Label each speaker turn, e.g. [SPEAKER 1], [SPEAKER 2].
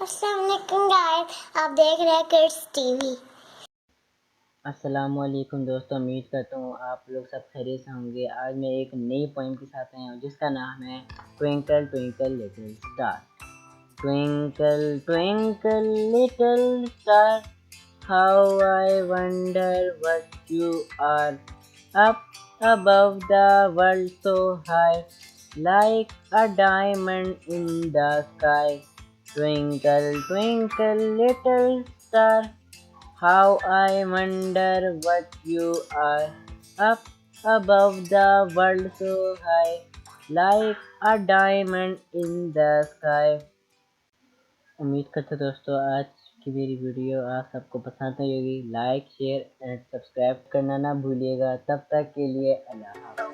[SPEAKER 1] अस्सलाम वालेकुम गाइस, आप देख रहे हैं किड्स टीवी।
[SPEAKER 2] अस्सलामुअलैकुम दोस्तों, उम्मीद करता हूँ आप लोग सब खैरियत से होंगे। आज मैं एक नई पोएम के साथ आया हूँ जिसका नाम है twinkle twinkle little star. Twinkle twinkle little star, how I wonder what you are, up above the world so high, like a diamond in the sky. Twinkle twinkle little star, how I wonder what you are, up above the world so high, like a diamond in the sky. उम्मीद करते दोस्तों आज की मेरी video आप सबको पसंद आई होगी। लाइक शेयर एंड सब्सक्राइब करना ना भूलिएगा। तब तक के लिए अल्लाह हाफ़िज़।